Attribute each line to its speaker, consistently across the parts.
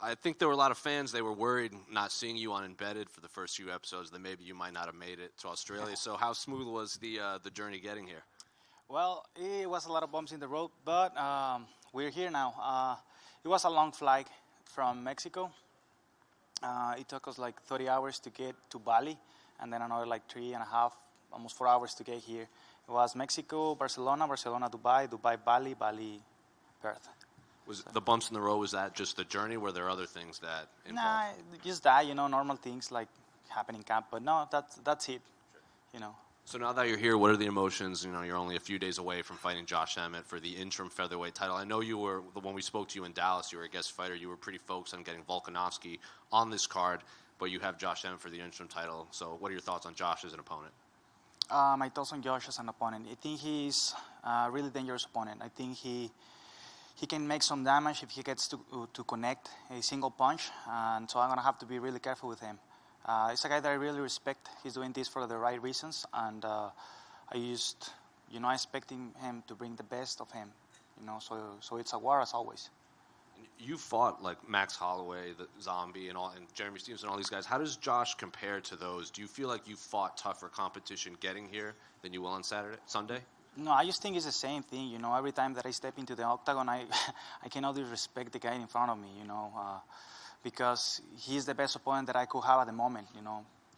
Speaker 1: I think there were a lot of fans, they were worried not seeing you on Embedded for the first few episodes, that maybe you might not have made it to Australia. So how smooth was the journey getting here?
Speaker 2: Well, it was a lot of bumps in the road, but we're here now. It was a long flight from Mexico. It took us like 30 hours to get to Bali, and then another like 3.5, almost 4 hours to get here. It was Mexico, Barcelona, Dubai, Bali, Perth.
Speaker 1: Was the bumps in the road, was that just the journey? Were there other things that involved?
Speaker 2: Nah, just that, normal things like happen in camp. But no, that's it,
Speaker 1: So now that you're here, what are the emotions? You're only a few days away from fighting Josh Emmett for the interim featherweight title. I know you were, when we spoke to you in Dallas, you were a guest fighter. You were pretty focused on getting Volkanovski on this card, but you have Josh Emmett for the interim title. So what are your thoughts on Josh as an opponent?
Speaker 2: My thoughts on Josh as an opponent. I think he's a really dangerous opponent. I think he can make some damage if he gets to connect a single punch, and so I'm going to have to be really careful with him. He's a guy that I really respect. He's doing this for the right reasons, and I expecting him to bring the best of him, so it's a war as always.
Speaker 1: You fought like Max Holloway, the Zombie, and Jeremy Stevenson, all these guys. How does Josh compare to those? Do you feel like you fought tougher competition getting here than you will on Sunday?
Speaker 2: No, I just think it's the same thing. Every time that I step into the octagon, I cannot disrespect the guy in front of me. Because he's the best opponent that I could have at the moment.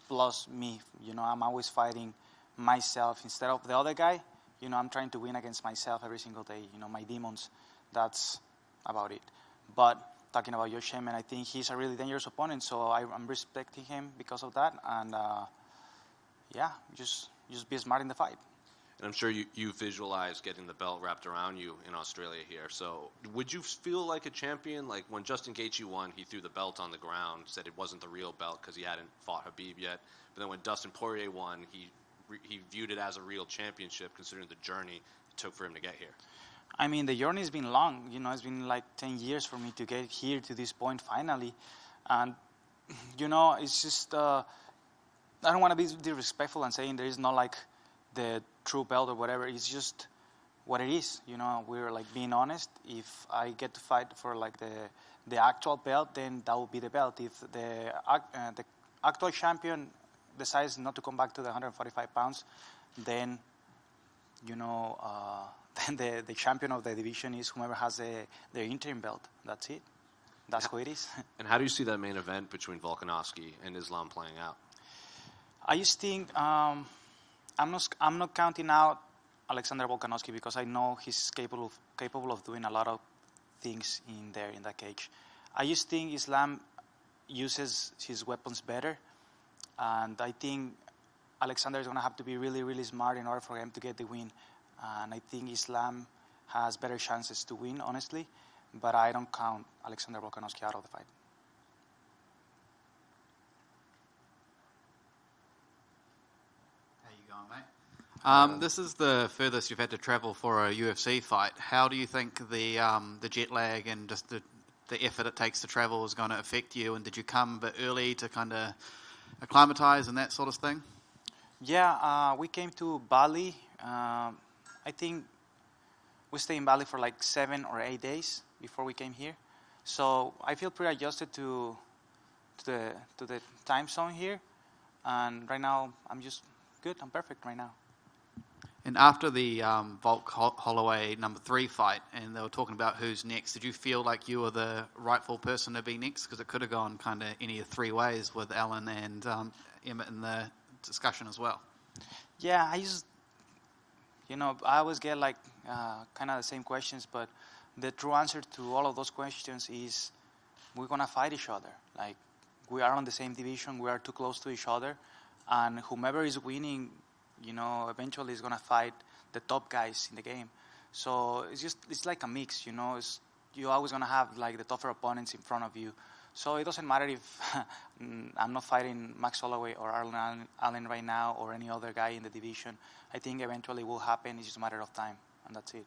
Speaker 2: Plus me. I'm always fighting myself instead of the other guy. I'm trying to win against myself every single day. My demons. That's about it. But talking about Josh Emmett, I think he's a really dangerous opponent, so I'm respecting him because of that. And just be smart in the fight.
Speaker 1: And I'm sure you visualize getting the belt wrapped around you in Australia here. So would you feel like a champion? Like when Justin Gaethje won, he threw the belt on the ground, said it wasn't the real belt because he hadn't fought Khabib yet. But then when Dustin Poirier won, he viewed it as a real championship considering the journey it took for him to get here.
Speaker 2: I mean, the journey's been long. It's been like 10 years for me to get here to this point finally. And, it's just, I don't want to be disrespectful and saying there is not like the true belt or whatever. It's just what it is. We're like being honest. If I get to fight for like the actual belt, then that will be the belt. If the actual champion decides not to come back to the 145 pounds, then, then the champion of the division is whoever has the interim belt. That's it. That's who it is.
Speaker 1: And how do you see that main event between Volkanovski and Islam playing out?
Speaker 2: I just think I'm not counting out Alexander Volkanovski because I know he's capable of doing a lot of things in that cage. I just think Islam uses his weapons better, and I think Alexander is going to have to be really, really smart in order for him to get the win. And I think Islam has better chances to win, honestly, but I don't count Alexander Volkanovski out of the fight.
Speaker 3: How you going, mate? This is the furthest you've had to travel for a UFC fight. How do you think the jet lag and just the effort it takes to travel is going to affect you? And did you come a bit early to kind of acclimatize and that sort of thing?
Speaker 2: Yeah, we came to Bali. I think we stayed in Bali for like 7 or 8 days before we came here. So I feel pretty adjusted to the time zone here. And right now, I'm just good. I'm perfect right now.
Speaker 3: And after the Volk Holloway number 3 fight, and they were talking about who's next, did you feel like you were the rightful person to be next? Because it could have gone kind of any of 3 ways with Alan and Emmett in the discussion as well.
Speaker 2: Yeah, I always get like kind of the same questions, but the true answer to all of those questions is we're going to fight each other. Like, we are on the same division. We are too close to each other. And whomever is winning, eventually is going to fight the top guys in the game. So it's like a mix, you're always going to have like the tougher opponents in front of you. So it doesn't matter if I'm not fighting Max Holloway or Allen right now or any other guy in the division. I think eventually it will happen. It's just a matter of time, and that's it.